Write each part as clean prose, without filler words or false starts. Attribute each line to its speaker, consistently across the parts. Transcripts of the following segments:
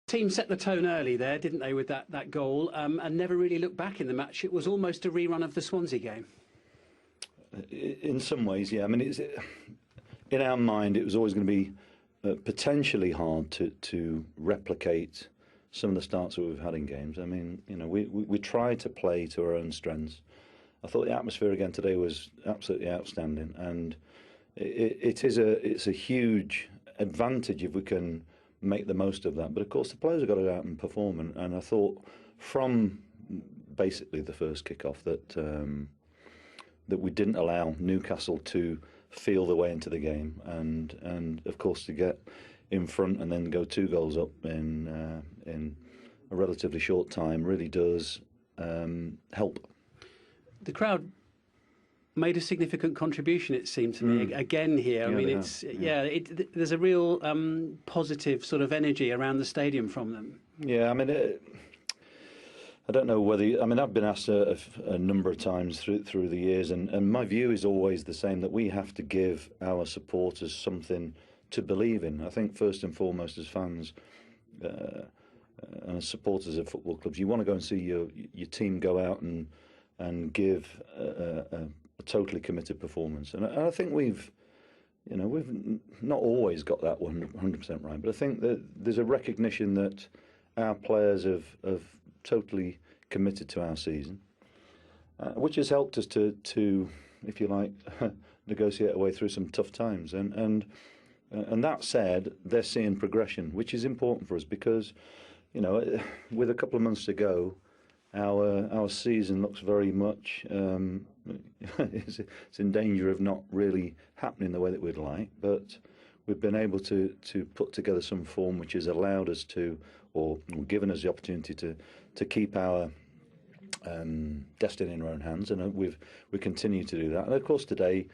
Speaker 1: Team set the tone early there, didn't they, with that goal, and never really looked back in the match. It was almost a rerun of the Swansea game.
Speaker 2: In some ways, yeah. I mean, in our mind, it was always going to be potentially hard to replicate some of the starts that we've had in games. I mean, we tried to play to our own strengths. I thought the atmosphere again today was absolutely outstanding, and it's a huge advantage if we can make the most of that. But of course, the players have got to go out and perform, and I thought from basically the first kick-off that we didn't allow Newcastle to feel their way into the game, and of course to get in front and then go 2 goals up in a relatively short time really does help.
Speaker 1: The crowd made a significant contribution, it seemed to me, again here. I mean, there's a real positive sort of energy around the stadium from them.
Speaker 2: Yeah, I mean, I don't know whether... I mean, I've been asked a number of times through the years, and my view is always the same, that we have to give our supporters something to believe in. I think first and foremost as fans and as supporters of football clubs, you want to go and see your team go out and give a totally committed performance. And I think we've not always got that 100% right, but I think that there's a recognition that our players have totally committed to our season, which has helped us to if you like, negotiate our way through some tough times. And that said, they're seeing progression, which is important for us because, with a couple of months to go, our season looks very much it's in danger of not really happening the way that we'd like. But we've been able to put together some form which has allowed us to, or given us the opportunity to keep our destiny in our own hands, and we continue to do that. And of course today,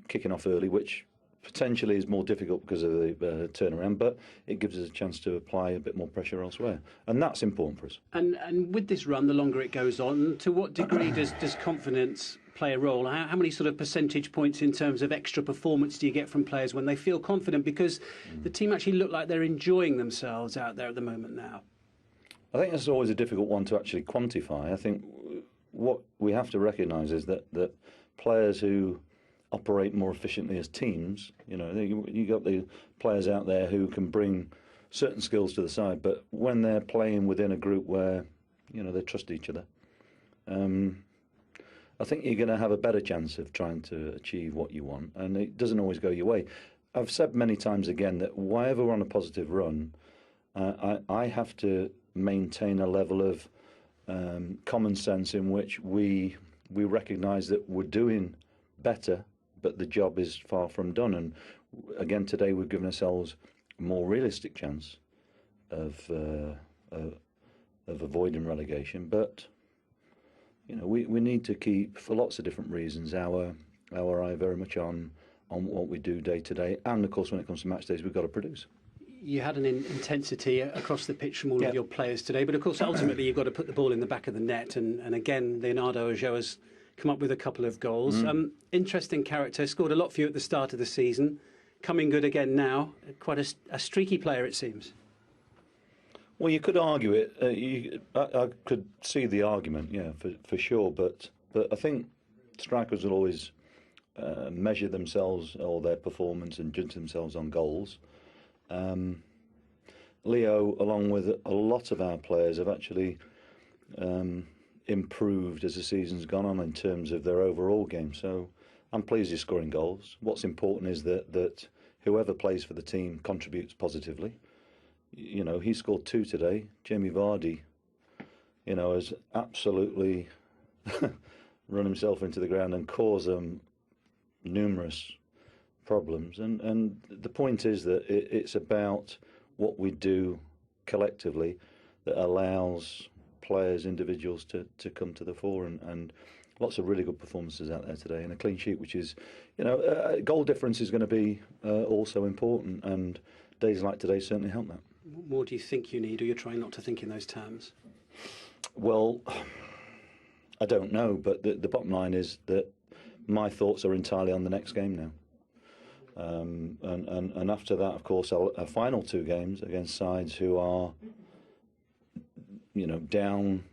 Speaker 2: kicking off early, which potentially is more difficult because of the turnaround, but it gives us a chance to apply a bit more pressure elsewhere, and that's important for us.
Speaker 1: And with this run, the longer it goes on, to what degree does confidence play a role? How many sort of percentage points in terms of extra performance do you get from players when they feel confident? Because the team actually look like they're enjoying themselves out there at the moment now.
Speaker 2: I think that's always a difficult one to actually quantify. I think what we have to recognise is that players who operate more efficiently as teams, you got the players out there who can bring certain skills to the side, but when they're playing within a group where they trust each other, I think you're going to have a better chance of trying to achieve what you want, and it doesn't always go your way. I've said many times again that whenever we're on a positive run, I have to maintain a level of common sense in which we recognise that we're doing better, but the job is far from done. And again, today we've given ourselves a more realistic chance of avoiding relegation. But we need to keep, for lots of different reasons, our eye very much on what we do day to day. And of course, when it comes to match days, we've got to produce.
Speaker 1: You had an intensity across the pitch from all of your players today, but of course, ultimately, you've got to put the ball in the back of the net. And again, Leonardo Ojo has come up with a couple of goals. Interesting character, scored a lot for you at the start of the season. Coming good again now. Quite a streaky player, it seems.
Speaker 2: Well, you could argue it. I could see the argument, for sure. But I think strikers will always measure themselves or their performance and judge themselves on goals. Leo, along with a lot of our players, have actually improved as the season's gone on in terms of their overall game. So I'm pleased he's scoring goals. What's important is that whoever plays for the team contributes positively. He scored 2 today. Jamie Vardy, has absolutely run himself into the ground and caused them numerous problems. And the point is that it's about what we do collectively that allows players, individuals to come to the fore, and lots of really good performances out there today, and a clean sheet, which is, goal difference is going to be also important, and days like today certainly help that.
Speaker 1: What more do you think you need, or you're trying not to think in those terms?
Speaker 2: Well, I don't know, but the bottom line is that my thoughts are entirely on the next game now. And after that, of course, our final 2 games against sides who are, down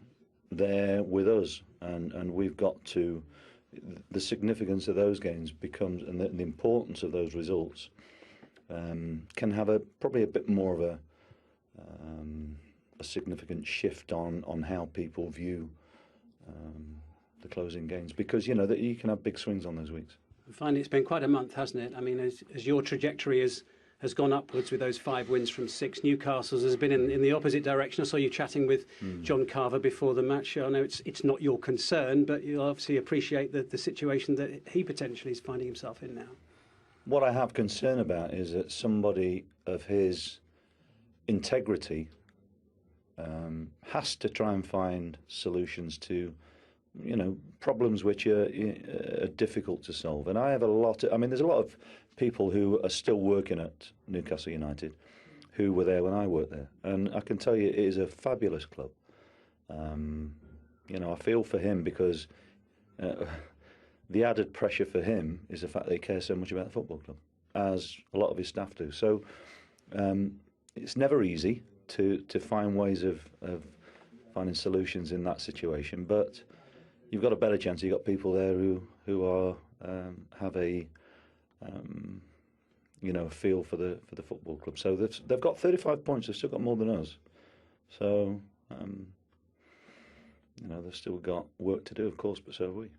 Speaker 2: there with us, and we've got to. The significance of those games becomes, and the importance of those results can have probably a bit more of a significant shift on how people view the closing games, because that you can have big swings on those weeks.
Speaker 1: Finally, it's been quite a month, hasn't it? I mean, as your trajectory has gone upwards with those 5 wins from 6, Newcastle's has been in the opposite direction. I saw you chatting with John Carver before the match. I know it's not your concern, but you obviously appreciate the situation that he potentially is finding himself in now.
Speaker 2: What I have concern about is that somebody of his integrity has to try and find solutions to problems which are difficult to solve. And I have there's a lot of people who are still working at Newcastle United who were there when I worked there. And I can tell you it is a fabulous club. I feel for him because the added pressure for him is the fact that he cares so much about the football club, as a lot of his staff do. So it's never easy to find ways of finding solutions in that situation, but you've got a better chance. You've got people there who are have a feel for the football club. So they've got 35 points. They've still got more than us. So they've still got work to do, of course, but so have we.